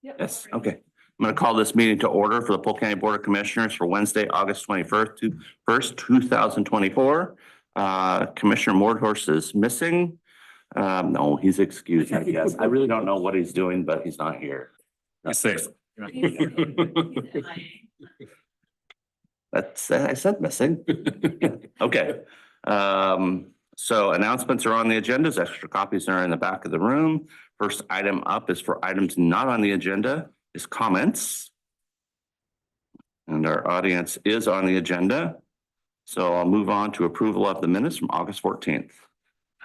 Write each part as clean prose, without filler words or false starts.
Yep. Yes, okay. I'm going to call this meeting to order for the Polk County Board of Commissioners for Wednesday, August 21st, 2024. Commissioner Mordhorst is missing. No, he's excused, I guess. I really don't know what he's doing, but he's not here. He's safe. That's, I said missing. Okay. So announcements are on the agendas. Extra copies are in the back of the room. First item up is for items not on the agenda is comments. And our audience is on the agenda. So I'll move on to approval of the minutes from August 14th.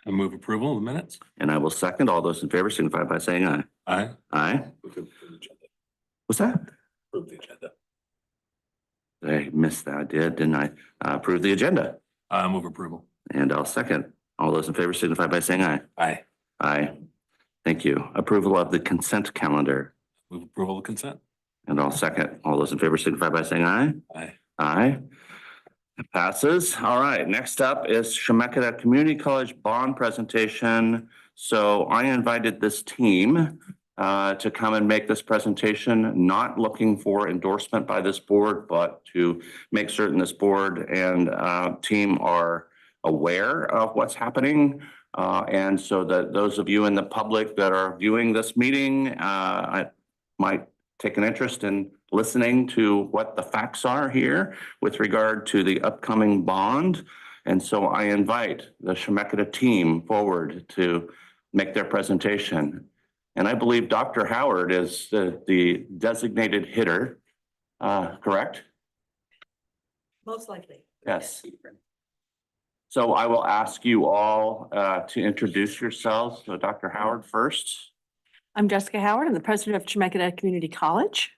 I move approval of the minutes. And I will second. All those in favor signify by saying aye. Aye. Aye. What's that? Approve the agenda. I missed that, didn't I? Approve the agenda. I move approval. And I'll second. All those in favor signify by saying aye. Aye. Aye. Thank you. Approval of the consent calendar. Move approval of consent. And I'll second. All those in favor signify by saying aye. Aye. Aye. It passes. All right. Next up is Chemeketa Community College bond presentation. So I invited this team to come and make this presentation, not looking for endorsement by this board, but to make certain this board and team are aware of what's happening. And so that those of you in the public that are viewing this meeting might take an interest in listening to what the facts are here with regard to the upcoming bond. And so I invite the Chemeketa team forward to make their presentation. And I believe Dr. Howard is the designated hitter, correct? Most likely. Yes. So I will ask you all to introduce yourselves. So Dr. Howard first. I'm Jessica Howard. I'm the president of Chemeketa Community College.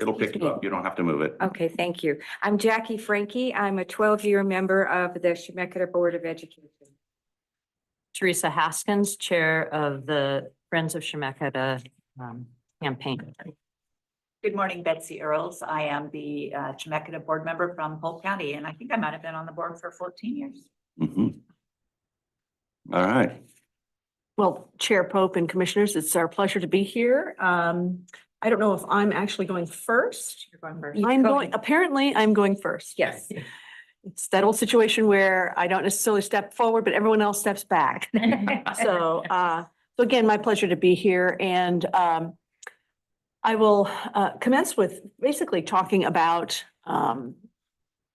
It'll pick you up. You don't have to move it. Okay, thank you. I'm Jackie Frankie. I'm a 12-year member of the Chemeketa Board of Education. Teresa Haskins, Chair of the Friends of Chemeketa campaign. Good morning, Betsy Earls. I am the Chemeketa board member from Polk County, and I think I might have been on the board for 14 years. Mhm. All right. Well, Chair Pope and Commissioners, it's our pleasure to be here. I don't know if I'm actually going first. You're going first. Apparently I'm going first. Yes. It's that old situation where I don't necessarily step forward, but everyone else steps back. So again, my pleasure to be here. And I will commence with basically talking about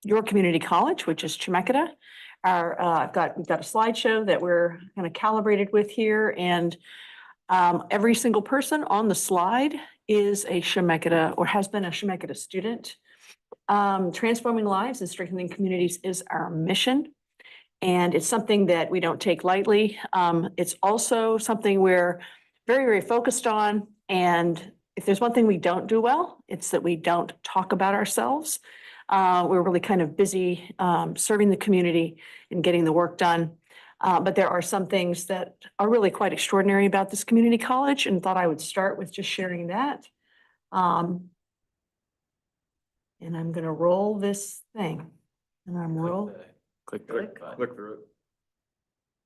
your community college, which is Chemeketa. We've got a slideshow that we're kind of calibrated with here, and every single person on the slide is a Chemeketa or has been a Chemeketa student. Transforming lives and strengthening communities is our mission, and it's something that we don't take lightly. It's also something we're very, very focused on, and if there's one thing we don't do well, it's that we don't talk about ourselves. We're really kind of busy serving the community and getting the work done. But there are some things that are really quite extraordinary about this community college, and thought I would start with just sharing that. And I'm going to roll this thing. And I'm roll. Click through it.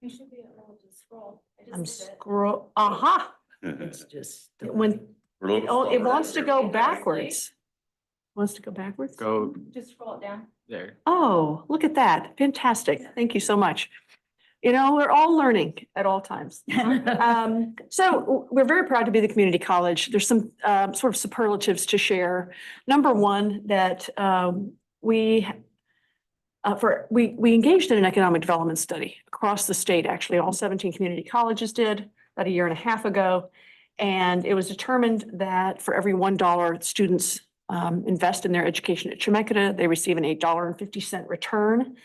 You should be able to scroll. I'm scroll. Aha! It's just when it wants to go backwards. Wants to go backwards? Go Just scroll it down. there. Oh, look at that. Fantastic. Thank you so much. You know, we're all learning at all times. So we're very proud to be the community college. There's some sort of superlatives to share. Number one, that we engaged in an economic development study across the state. Actually, all 17 community colleges did about a year and a half ago. And it was determined that for every $1 students invest in their education at Chemeketa, they receive an $8.50 return.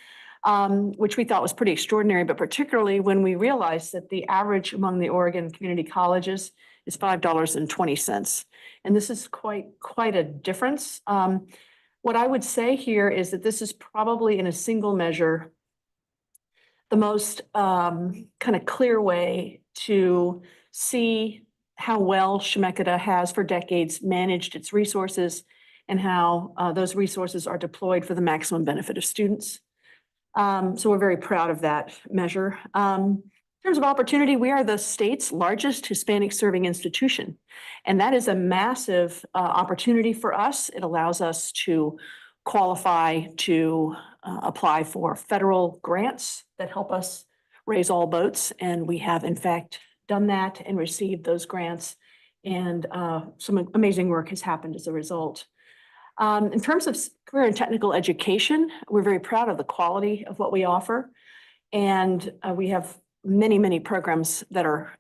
Which we thought was pretty extraordinary, but particularly when we realized that the average among the Oregon community colleges is $5.20. And this is quite a difference. What I would say here is that this is probably in a single measure the most kind of clear way to see how well Chemeketa has for decades managed its resources and how those resources are deployed for the maximum benefit of students. So we're very proud of that measure. In terms of opportunity, we are the state's largest Hispanic serving institution. And that is a massive opportunity for us. It allows us to qualify to apply for federal grants that help us raise all boats. And we have in fact done that and received those grants. And some amazing work has happened as a result. In terms of career and technical education, we're very proud of the quality of what we offer. And we have many programs that are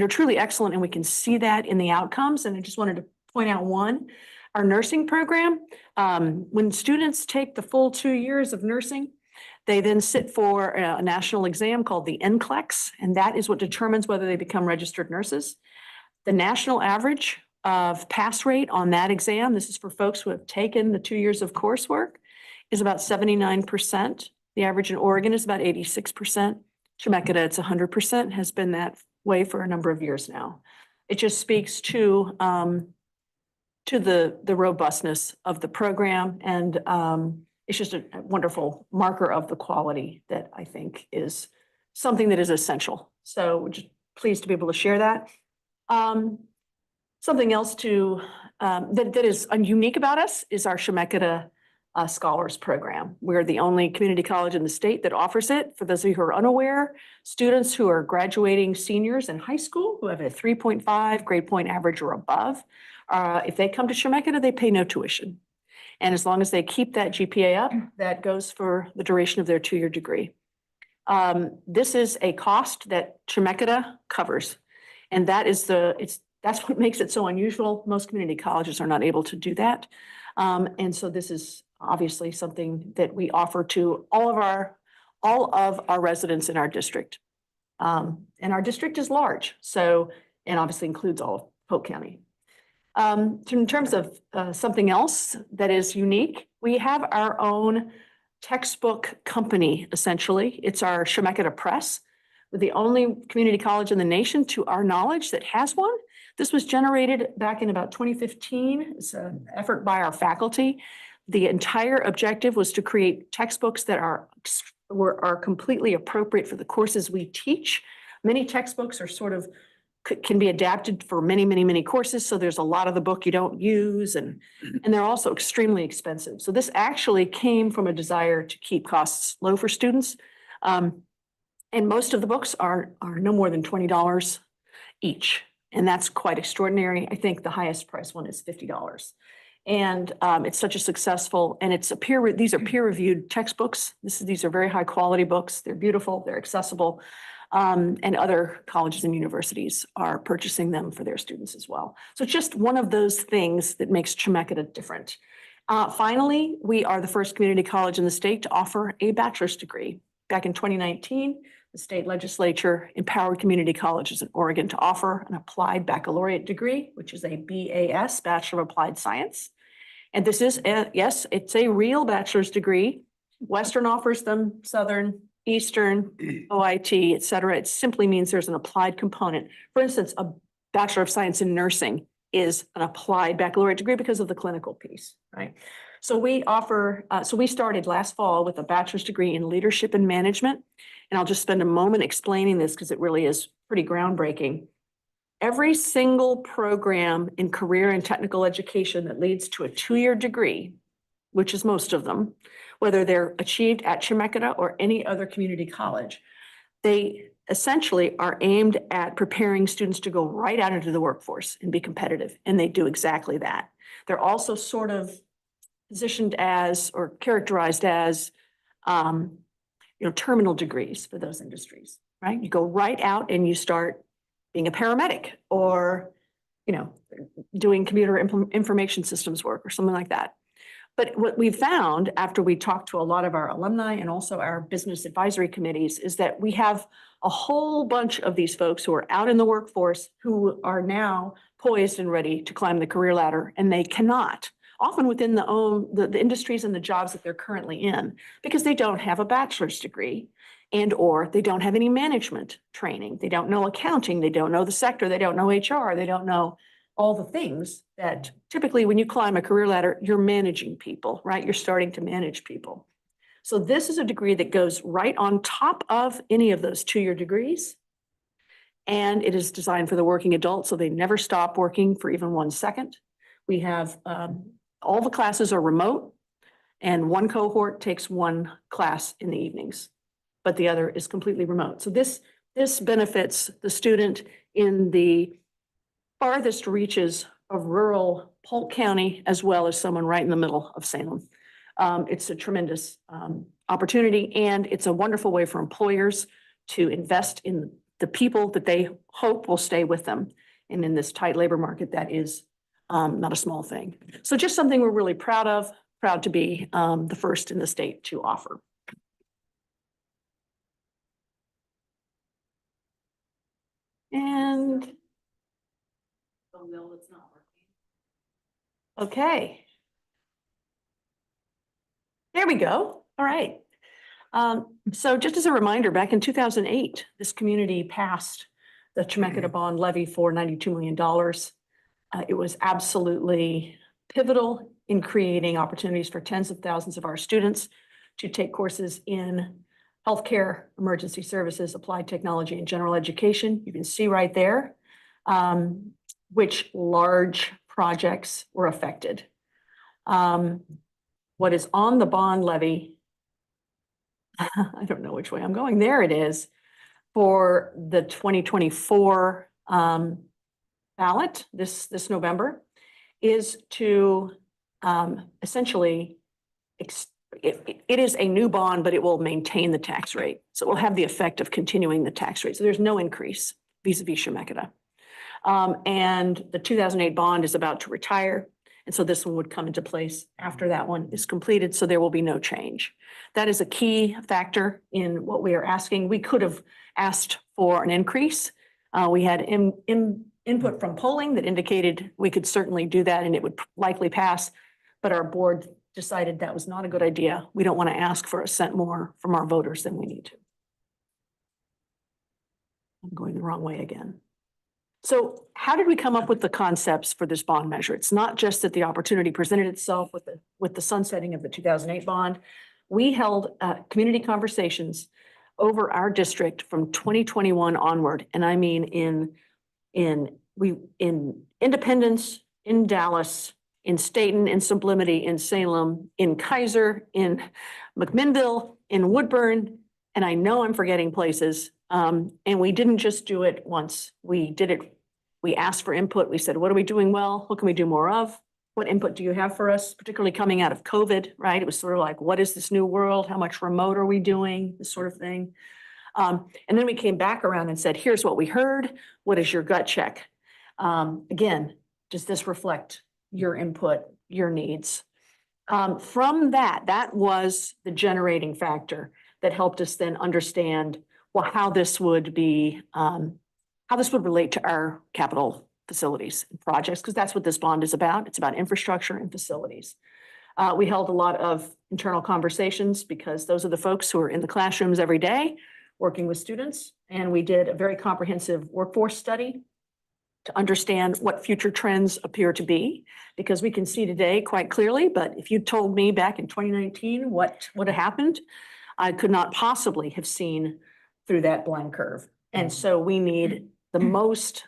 truly excellent, and we can see that in the outcomes. And I just wanted to point out one, our nursing program. When students take the full 2 years of nursing, they then sit for a national exam called the NCLEX, and that is what determines whether they become registered nurses. The national average of pass rate on that exam, this is for folks who have taken the 2 years of coursework, is about 79%. The average in Oregon is about 86%. Chemeketa, it's 100%, has been that way for a number of years now. It just speaks to the robustness of the program, and it's just a wonderful marker of the quality that I think is something that is essential. So we're just pleased to be able to share that. Something else that is unique about us is our Chemeketa Scholars Program. We're the only community college in the state that offers it. For those of you who are unaware, students who are graduating seniors in high school who have a 3.5 grade point average or above, if they come to Chemeketa, they pay no tuition. And as long as they keep that GPA up, that goes for the duration of their 2-year degree. This is a cost that Chemeketa covers. And that's what makes it so unusual. Most community colleges are not able to do that. And so this is obviously something that we offer to all of our residents in our district. And our district is large, and obviously includes all of Polk County. In terms of something else that is unique, we have our own textbook company, essentially. It's our Chemeketa Press. We're the only community college in the nation, to our knowledge, that has one. This was generated back in about 2015. It's an effort by our faculty. The entire objective was to create textbooks that are completely appropriate for the courses we teach. Many textbooks are can be adapted for many courses. So there's a lot of the book you don't use, and they're also extremely expensive. So this actually came from a desire to keep costs low for students. And most of the books are no more than $20 each. And that's quite extraordinary. I think the highest price one is $50. And it's such a successful, and these are peer-reviewed textbooks. These are very high quality books. They're beautiful, they're accessible. And other colleges and universities are purchasing them for their students as well. So just one of those things that makes Chemeketa different. Finally, we are the first community college in the state to offer a bachelor's degree. Back in 2019, the state legislature empowered community colleges in Oregon to offer an applied baccalaureate degree, which is a BAS, Bachelor of Applied Science. And this is, yes, it's a real bachelor's degree. Western offers them, Southern, Eastern, OIT, et cetera. It simply means there's an applied component. For instance, a Bachelor of Science in Nursing is an applied baccalaureate degree because of the clinical piece, right? So we started last fall with a bachelor's degree in leadership and management. And I'll just spend a moment explaining this because it really is pretty groundbreaking. Every single program in career and technical education that leads to a 2-year degree, which is most of them, whether they're achieved at Chemeketa or any other community college, they essentially are aimed at preparing students to go right out into the workforce and be competitive. And they do exactly that. They're also sort of positioned as, or characterized as, terminal degrees for those industries, right? You go right out and you start being a paramedic or, doing computer information systems work or something like that. But what we found after we talked to a lot of our alumni and also our business advisory committees is that we have a whole bunch of these folks who are out in the workforce who are now poised and ready to climb the career ladder, and they cannot, often within the industries and the jobs that they're currently in, because they don't have a bachelor's degree or they don't have any management training. They don't know accounting. They don't know the sector. They don't know HR. They don't know all the things that typically when you climb a career ladder, you're managing people, right? You're starting to manage people. So this is a degree that goes right on top of any of those 2-year degrees. and it is designed for the working adult, so they never stop working for even 1 second. We have, all the classes are remote, and one cohort takes one class in the evenings, but the other is completely remote. So this benefits the student in the farthest reaches of rural Polk County, as well as someone right in the middle of Salem. It's a tremendous opportunity, and it's a wonderful way for employers to invest in the people that they hope will stay with them. And in this tight labor market, that is not a small thing. So just something we're really proud of, proud to be the first in the state to offer. And oh no, it's not working. Okay. There we go. All right. So just as a reminder, back in 2008, this community passed the Chemeketa bond levy for $92 million. It was absolutely pivotal in creating opportunities for tens of thousands of our students to take courses in healthcare, emergency services, applied technology, and general education. You can see right there which large projects were affected. What is on the bond levy, I don't know which way I'm going. There it is for the 2024 ballot this November, is to essentially, it is a new bond, but it will maintain the tax rate. So it will have the effect of continuing the tax rate. So there's no increase vis-a-vis Chemeketa. And the 2008 bond is about to retire. And so this one would come into place after that one is completed. So there will be no change. That is a key factor in what we are asking. We could have asked for an increase. We had input from polling that indicated we could certainly do that and it would likely pass, but our board decided that was not a good idea. We don't want to ask for a cent more from our voters than we need to. I'm going the wrong way again. So how did we come up with the concepts for this bond measure? It's not just that the opportunity presented itself with the sunsetting of the 2008 bond. We held community conversations over our district from 2021 onward. And I mean in Independence, in Dallas, in Staten, in Sublimity, in Salem, in Kaiser, in McMinnville, in Woodburn, and I know I'm forgetting places. And we didn't just do it once. We did it. We asked for input. We said, what are we doing well? What can we do more of? What input do you have for us, particularly coming out of COVID, right? It was sort of like, what is this new world? How much remote are we doing? This sort of thing. And then we came back around and said, here's what we heard. What is your gut check? Again, does this reflect your input, your needs? From that was the generating factor that helped us then understand, well, how this would be, how this would relate to our capital facilities and projects, because that's what this bond is about. It's about infrastructure and facilities. We held a lot of internal conversations because those are the folks who are in the classrooms every day working with students. And we did a very comprehensive workforce study to understand what future trends appear to be, because we can see today quite clearly, but if you told me back in 2019 what would have happened, I could not possibly have seen through that blind curve. And so we need the most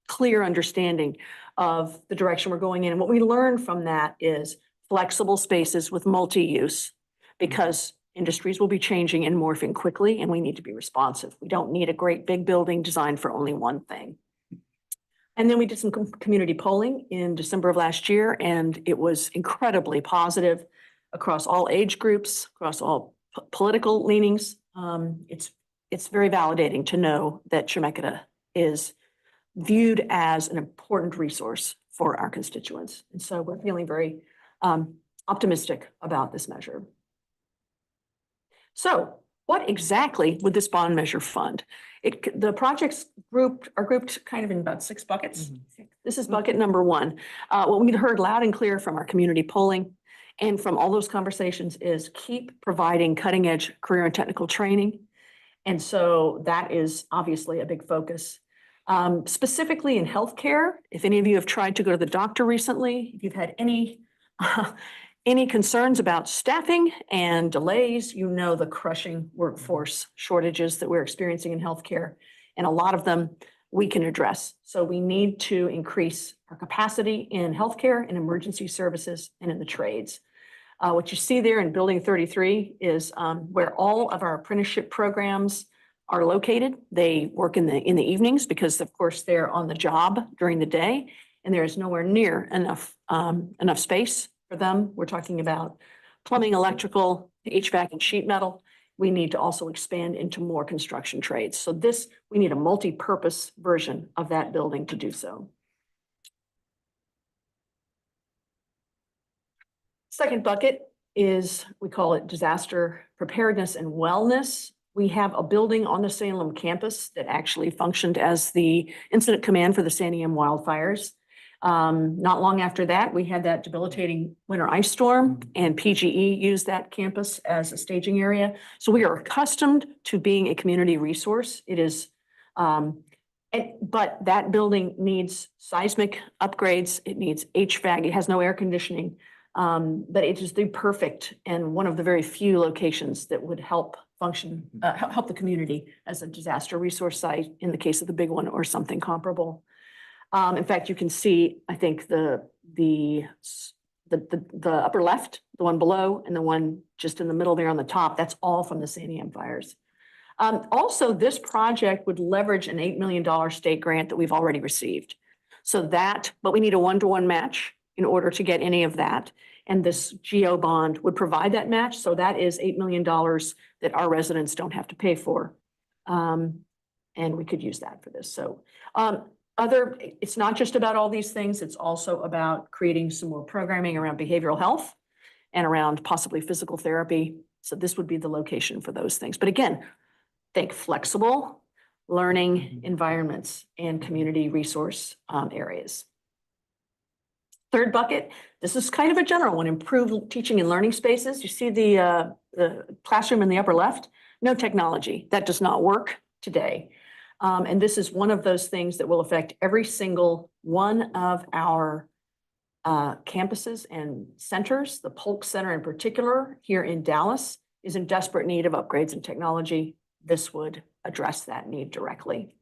clear understanding of the direction we're going in. And what we learned from that is flexible spaces with multi-use, because industries will be changing and morphing quickly, and we need to be responsive. We don't need a great big building designed for only one thing. And then we did some community polling in December of last year, and it was incredibly positive across all age groups, across all political leanings. It's very validating to know that Chemeketa is viewed as an important resource for our constituents. And so we're feeling very optimistic about this measure. So what exactly would this bond measure fund? The projects are grouped kind of in about 6 buckets. Mm-hmm. This is bucket number 1. What we heard loud and clear from our community polling and from all those conversations is keep providing cutting edge career and technical training. And so that is obviously a big focus. Specifically in healthcare, if any of you have tried to go to the doctor recently, if you've had any concerns about staffing and delays, you know the crushing workforce shortages that we're experiencing in healthcare. and a lot of them we can address. So we need to increase our capacity in healthcare and emergency services and in the trades. What you see there in Building 33 is where all of our apprenticeship programs are located. They work in the evenings because, of course, they're on the job during the day, and there is nowhere near enough space for them. We're talking about plumbing, electrical, HVAC, and sheet metal. We need to also expand into more construction trades. So we need a multi-purpose version of that building to do so. Second bucket is, we call it disaster preparedness and wellness. We have a building on the Salem campus that actually functioned as the incident command for the Santiam wildfires. Not long after that, we had that debilitating winter ice storm, and PGE used that campus as a staging area. So we are accustomed to being a community resource. It is, but that building needs seismic upgrades. It needs HVAC. It has no air conditioning. But it is the perfect and one of the very few locations that would help help the community as a disaster resource site in the case of the big one or something comparable. In fact, you can see, I think the upper left, the one below, and the one just in the middle there on the top, that's all from the Santiam fires. Also, this project would leverage an $8 million state grant that we've already received. But we need a one-to-one match in order to get any of that. And this GO bond would provide that match. So that is $8 million that our residents don't have to pay for. And we could use that for this. So it's not just about all these things. It's also about creating some more programming around behavioral health and around possibly physical therapy. So this would be the location for those things. But again, think flexible learning environments and community resource areas. Third bucket, this is kind of a general one, improve teaching and learning spaces. You see the classroom in the upper left? No technology. That does not work today. And this is one of those things that will affect every single one of our campuses and centers. The Polk Center in particular here in Dallas is in desperate need of upgrades in technology. This would address that need directly.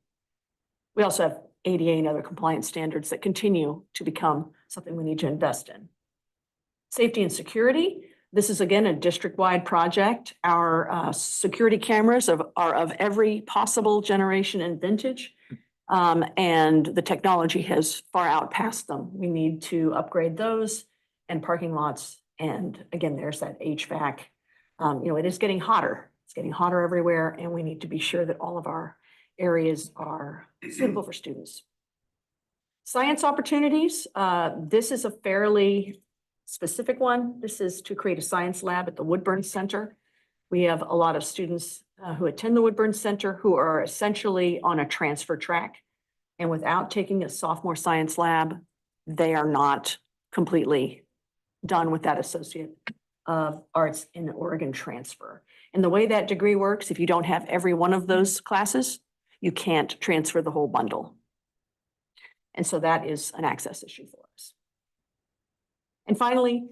We also have ADA and other compliance standards that continue to become something we need to invest in. Safety and security. This is again a district-wide project. Our security cameras are of every possible generation and vintage, and the technology has far outpaced them. We need to upgrade those and parking lots. And again, there's that HVAC. It is getting hotter. It's getting hotter everywhere, and we need to be sure that all of our areas are suitable for students. Science opportunities. This is a fairly specific one. This is to create a science lab at the Woodburn Center. We have a lot of students who attend the Woodburn Center who are essentially on a transfer track. And without taking a sophomore science lab, they are not completely done with that Associate of Arts in Oregon transfer. And the way that degree works, if you don't have every one of those classes, you can't transfer the whole bundle. And so that is an access issue for us. And finally,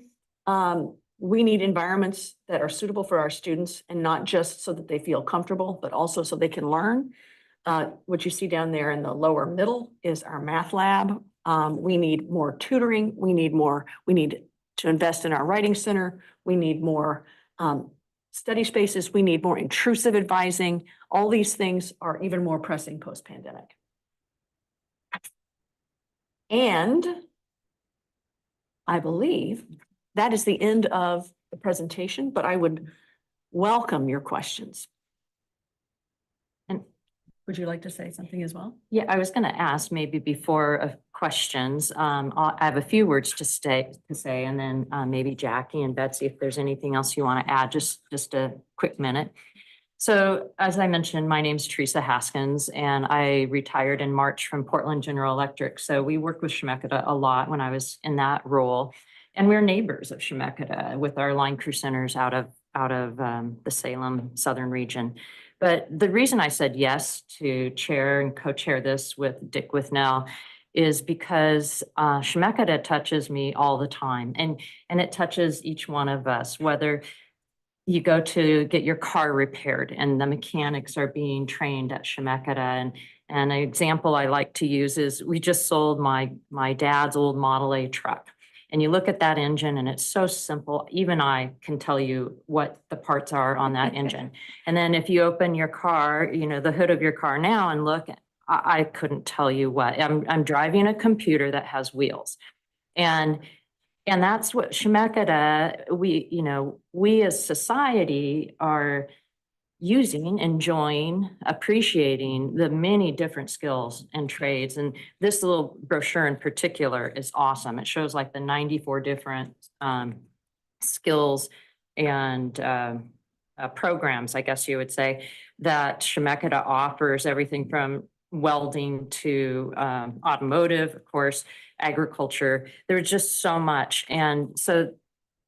we need environments that are suitable for our students, and not just so that they feel comfortable, but also so they can learn. What you see down there in the lower middle is our math lab. We need more tutoring. We need to invest in our writing center. We need more study spaces. We need more intrusive advising. All these things are even more pressing post-pandemic. And I believe that is the end of the presentation, but I would welcome your questions. And would you like to say something as well? Yeah, I was going to ask maybe before questions. I have a few words to say, and then maybe Jackie and Betsy, if there's anything else you want to add, just a quick minute. So as I mentioned, my name is Teresa Haskins, and I retired in March from Portland General Electric. So we worked with Chemeketa a lot when I was in that role. And we're neighbors of Chemeketa with our line crew centers out of the Salem Southern region. But the reason I said yes to chair and co-chair this with Dick Withnell is because Chemeketa touches me all the time, and it touches each one of us, whether you go to get your car repaired and the mechanics are being trained at Chemeketa. And an example I like to use is we just sold my dad's old Model A truck. And you look at that engine and it's so simple. Even I can tell you what the parts are on that engine. And then if you open your car, the hood of your car now and look, I couldn't tell you what. I'm driving a computer that has wheels. And that's what Chemeketa, we as society are using, enjoying, appreciating the many different skills and trades. And this little brochure in particular is awesome. It shows like the 94 different skills and programs, I guess you would say, that Chemeketa offers, everything from welding to automotive, of course, agriculture. There's just so much. And so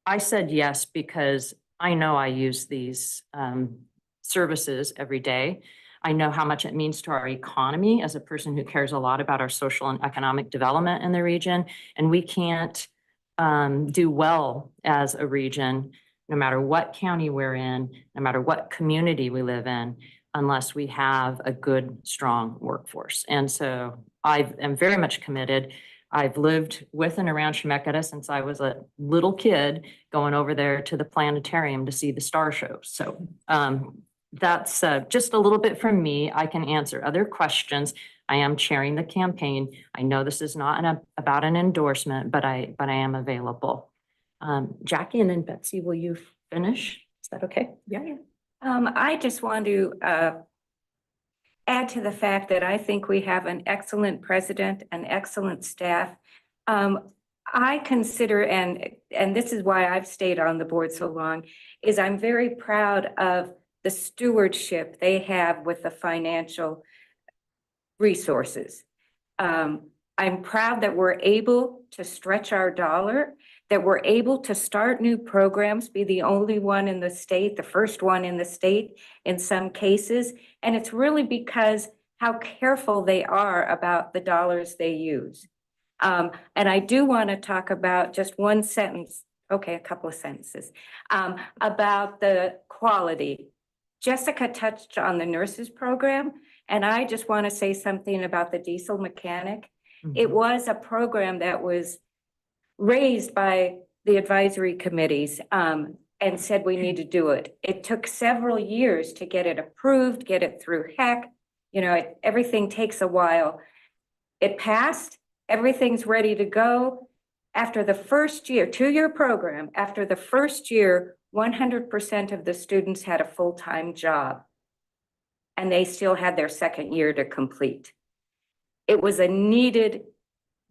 I said yes because I know I use these services every day. I know how much it means to our economy as a person who cares a lot about our social and economic development in the region. And we can't do well as a region, no matter what county we're in, no matter what community we live in, unless we have a good, strong workforce. And so I am very much committed. I've lived with and around Chemeketa since I was a little kid, going over there to the planetarium to see the star shows. So that's just a little bit from me. I can answer other questions. I am chairing the campaign. I know this is not about an endorsement, but I am available. Jackie and then Betsy, will you finish? Is that okay? Yeah. I just want to add to the fact that I think we have an excellent president, an excellent staff. I consider, and this is why I've stayed on the board so long, is I'm very proud of the stewardship they have with the financial resources. I'm proud that we're able to stretch our dollar, that we're able to start new programs, be the only one in the state, the first one in the state in some cases. And it's really because how careful they are about the dollars they use. And I do want to talk about just one sentence, okay, a couple of sentences, about the quality. Jessica touched on the nurses program, and I just want to say something about the diesel mechanic. It was a program that was raised by the advisory committees and said we need to do it. It took several years to get it approved, get it through HEC. Everything takes a while. It passed, everything's ready to go. After the first year, 2-year program, after the first year, 100% of the students had a full-time job, and they still had their second year to complete. It was a needed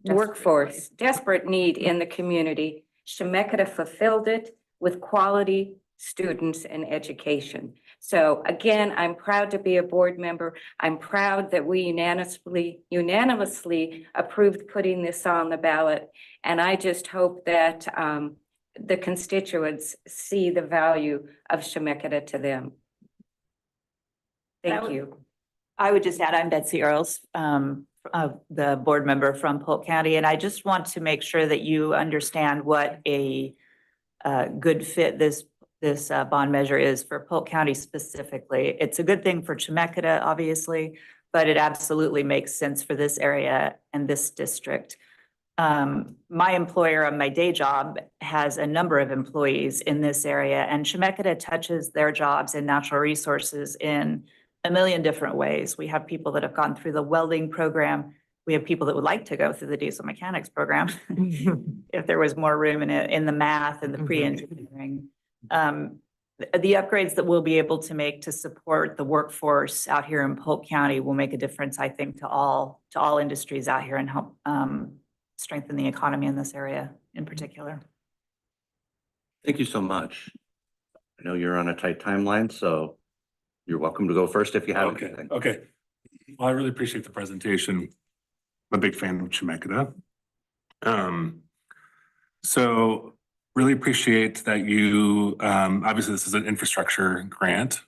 workforce, desperate need in the community. Chemeketa fulfilled it with quality students and education. So again, I'm proud to be a board member. I'm proud that we unanimously approved putting this on the ballot. And I just hope that the constituents see the value of Chemeketa to them. Thank you. I would just add, I'm Betsy Earls, the board member from Polk County, and I just want to make sure that you understand what a good fit this bond measure is for Polk County specifically. It's a good thing for Chemeketa, obviously, but it absolutely makes sense for this area and this district. My employer on my day job has a number of employees in this area, and Chemeketa touches their jobs and natural resources in a million different ways. We have people that have gone through the welding program. We have people that would like to go through the diesel mechanics program if there was more room in it, in the math and the pre-engineering. The upgrades that we'll be able to make to support the workforce out here in Polk County will make a difference, I think, to all industries out here and help strengthen the economy in this area in particular. Thank you so much. I know you're on a tight timeline, so you're welcome to go first if you have anything. Okay. Well, I really appreciate the presentation. I'm a big fan of Chemeketa. So really appreciate that you, obviously this is an infrastructure grant.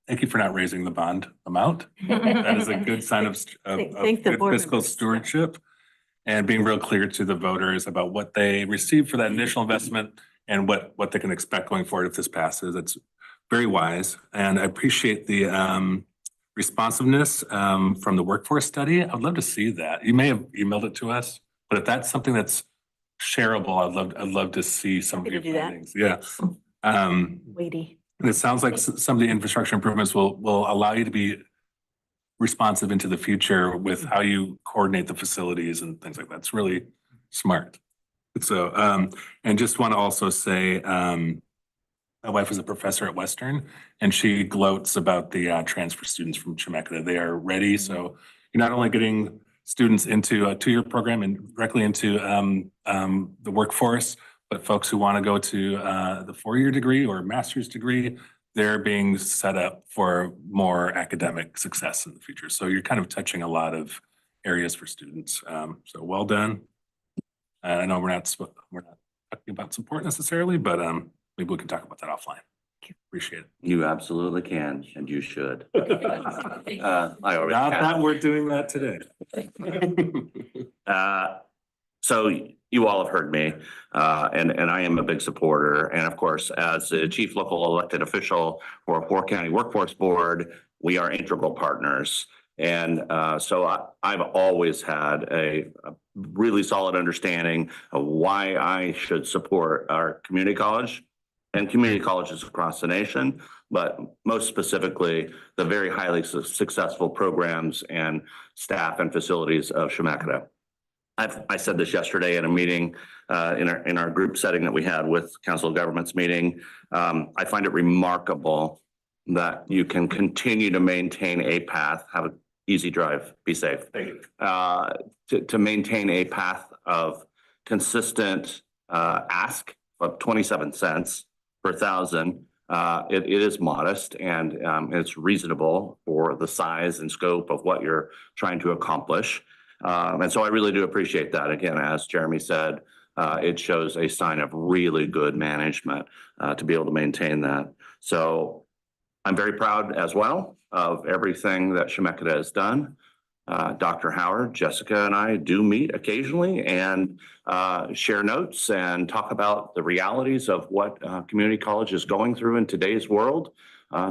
Thank you for not raising the bond amount. That is a good sign of Thank the good board fiscal members. stewardship and being real clear to the voters about what they received for that initial investment and what they can expect going forward if this passes. It's very wise. And I appreciate the responsiveness from the workforce study. I'd love to see that. You may have emailed it to us, but if that's something that's shareable, I'd love to see some of Happy your to do that. findings. Yeah. Weighty. And it sounds like some of the infrastructure improvements will allow you to be responsive into the future with how you coordinate the facilities and things like that. It's really smart. So, and just want to also say, my wife is a professor at Western, and she gloats about the transfer students from Chemeketa. They are ready. So you're not only getting students into a two-year program and directly into the workforce, but folks who want to go to the four-year degree or master's degree, they're being set up for more academic success in the future. So you're kind of touching a lot of areas for students. So well done. I know we're not talking about support necessarily, but maybe we can talk about that offline. Appreciate it. You absolutely can, and you should. I already Not have. that we're doing that today. So you all have heard me, and I am a big supporter. And of course, as the chief local elected official for Polk County Workforce Board, we are integral partners. And so I've always had a really solid understanding of why I should support our community college and community colleges across the nation, but most specifically, the very highly successful programs and staff and facilities of Chemeketa. I said this yesterday in a meeting in our group setting that we had with Council of Governments meeting. I find it remarkable that you can continue to maintain a path, have an easy drive, be safe. Thank you. To maintain a path of consistent ask of 27 cents per thousand. It is modest and it's reasonable for the size and scope of what you're trying to accomplish. And so I really do appreciate that. Again, as Jeremy said, it shows a sign of really good management to be able to maintain that. So I'm very proud as well of everything that Chemeketa has done. Dr. Howard, Jessica, and I do meet occasionally and share notes and talk about the realities of what community college is going through in today's world.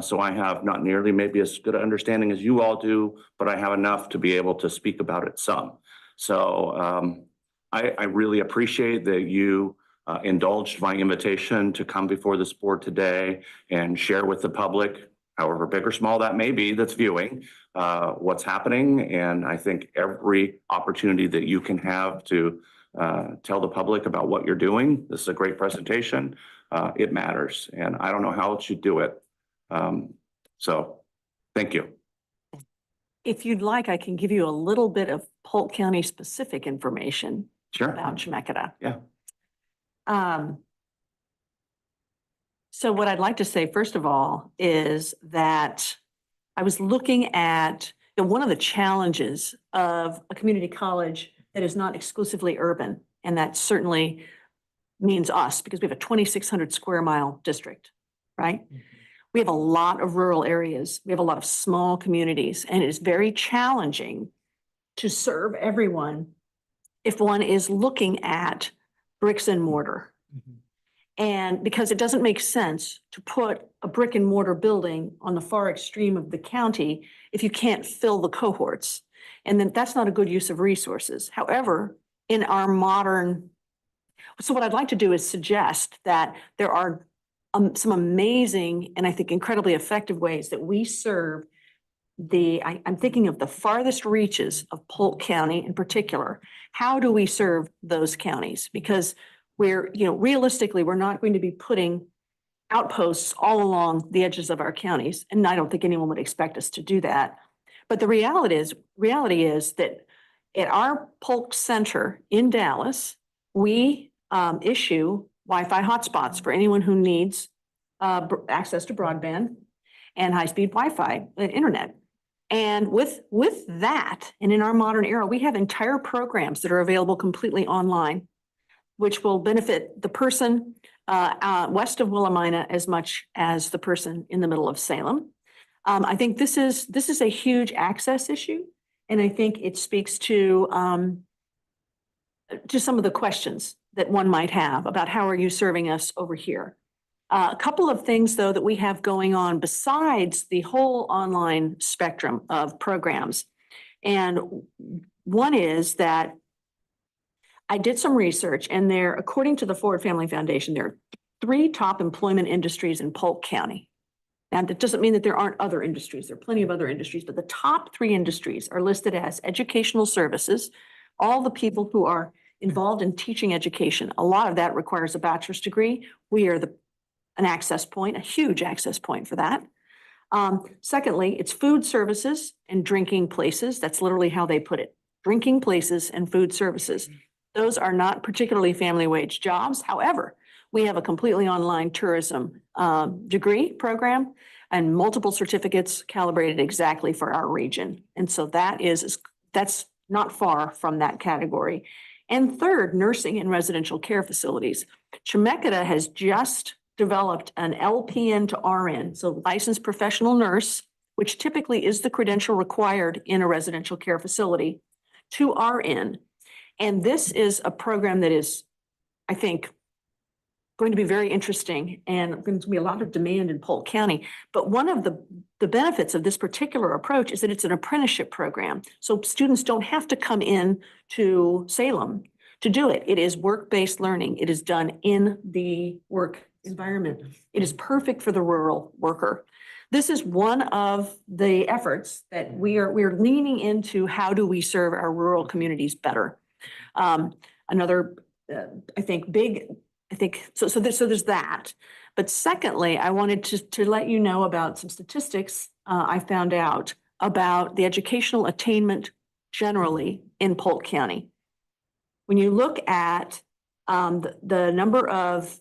So I have not nearly maybe as good an understanding as you all do, but I have enough to be able to speak about it some. So I really appreciate that you indulged my invitation to come before this board today and share with the public, however big or small that may be that's viewing, what's happening. And I think every opportunity that you can have to tell the public about what you're doing, this is a great presentation, it matters. And I don't know how else you do it. So thank you. If you'd like, I can give you a little bit of Polk County specific information Sure. about Chemeketa. Yeah. So what I'd like to say, first of all, is that I was looking at one of the challenges of a community college that is not exclusively urban, and that certainly means us because we have a 2,600 square mile district, right? We have a lot of rural areas. We have a lot of small communities, and it is very challenging to serve everyone if one is looking at bricks and mortar. And because it doesn't make sense to put a brick and mortar building on the far extreme of the county if you can't fill the cohorts. And then that's not a good use of resources. However, in our modern, so what I'd like to do is suggest that there are some amazing and I think incredibly effective ways that we serve I'm thinking of the farthest reaches of Polk County in particular. How do we serve those counties? Because realistically, we're not going to be putting outposts all along the edges of our counties. And I don't think anyone would expect us to do that. But the reality is that at our Polk Center in Dallas, we issue Wi-Fi hotspots for anyone who needs access to broadband and high-speed Wi-Fi internet. And with that, and in our modern era, we have entire programs that are available completely online, which will benefit the person west of Willamina as much as the person in the middle of Salem. I think this is a huge access issue, and I think it speaks to to some of the questions that one might have about how are you serving us over here. A couple of things, though, that we have going on besides the whole online spectrum of programs. And one is that I did some research, and there, according to the Ford Family Foundation, there are 3 top employment industries in Polk County. Now, that doesn't mean that there aren't other industries. There are plenty of other industries, but the top 3 industries are listed as educational services. All the people who are involved in teaching education, a lot of that requires a bachelor's degree. We are an access point, a huge access point for that. Secondly, it's food services and drinking places. That's literally how they put it. Drinking places and food services. Those are not particularly family wage jobs. However, we have a completely online tourism degree program and multiple certificates calibrated exactly for our region. And so that's not far from that category. And third, nursing and residential care facilities. Chemeketa has just developed an LPN to RN, so licensed professional nurse, which typically is the credential required in a residential care facility, to RN. And this is a program that is, I think, going to be very interesting and going to be a lot of demand in Polk County. But one of the benefits of this particular approach is that it's an apprenticeship program. So students don't have to come in to Salem to do it. It is work-based learning. It is done in the work environment. It is perfect for the rural worker. This is one of the efforts that we're leaning into. How do we serve our rural communities better? Another, so there's that. But secondly, I wanted to let you know about some statistics I found out about the educational attainment generally in Polk County. When you look at the number of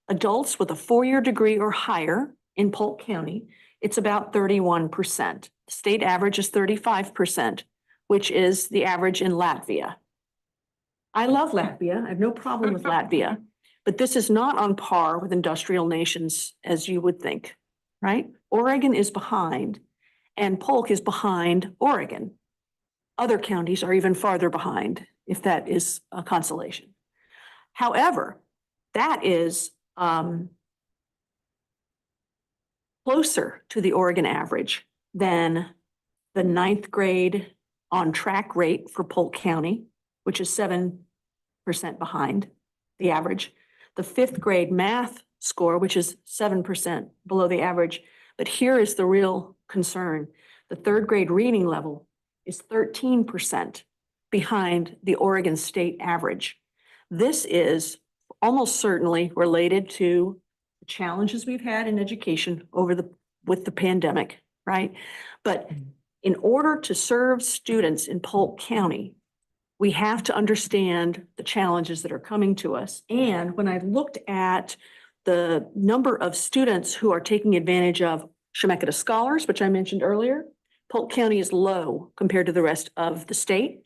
adults with a 4-year degree or higher in Polk County, it's about 31%. The state average is 35%, which is the average in Latvia. I love Latvia. I have no problem with Latvia, but this is not on par with industrial nations as you would think, right? Oregon is behind and Polk is behind Oregon. Other counties are even farther behind, if that is a consolation. However, that is closer to the Oregon average than the 9th grade on track rate for Polk County, which is 7% behind the average. The 5th grade math score, which is 7% below the average. But here is the real concern. The 3rd grade reading level is 13% behind the Oregon state average. This is almost certainly related to the challenges we've had in education with the pandemic, right? But in order to serve students in Polk County, we have to understand the challenges that are coming to us. And when I looked at the number of students who are taking advantage of Chemeketa Scholars, which I mentioned earlier, Polk County is low compared to the rest of the state.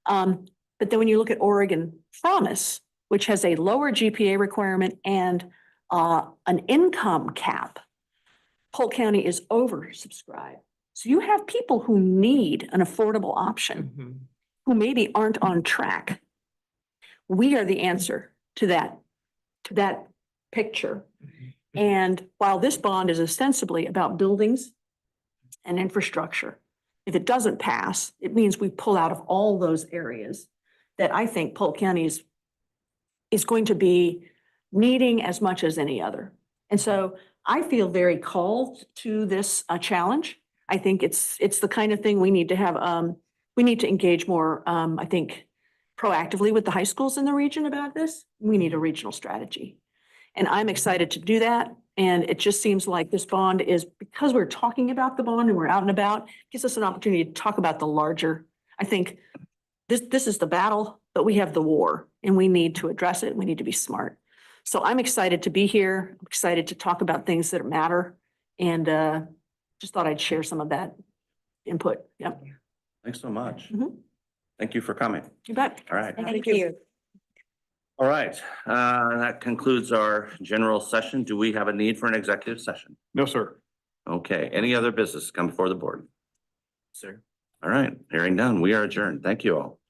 But then when you look at Oregon Promise, which has a lower GPA requirement and an income cap, Polk County is oversubscribed. So you have people who need an affordable option, who maybe aren't on track. We are the answer to that picture. And while this bond is ostensibly about buildings and infrastructure, if it doesn't pass, it means we pull out of all those areas that I think Polk County is going to be needing as much as any other. And so I feel very called to this challenge. I think it's the kind of thing we need to have. We need to engage more, I think, proactively with the high schools in the region about this. We need a regional strategy. And I'm excited to do that. And it just seems like this bond is, because we're talking about the bond and we're out and about, gives us an opportunity to talk about the larger. I think this is the battle, but we have the war and we need to address it. We need to be smart. So I'm excited to be here. I'm excited to talk about things that matter, and just thought I'd share some of that input. Yep. Thanks so much. Mhm. Thank you for coming. You bet. All right. Thank you. All right. That concludes our general session. Do we have a need for an executive session? No, sir. Okay. Any other business come before the board? Sir. All right. Hearing none, we are adjourned. Thank you all.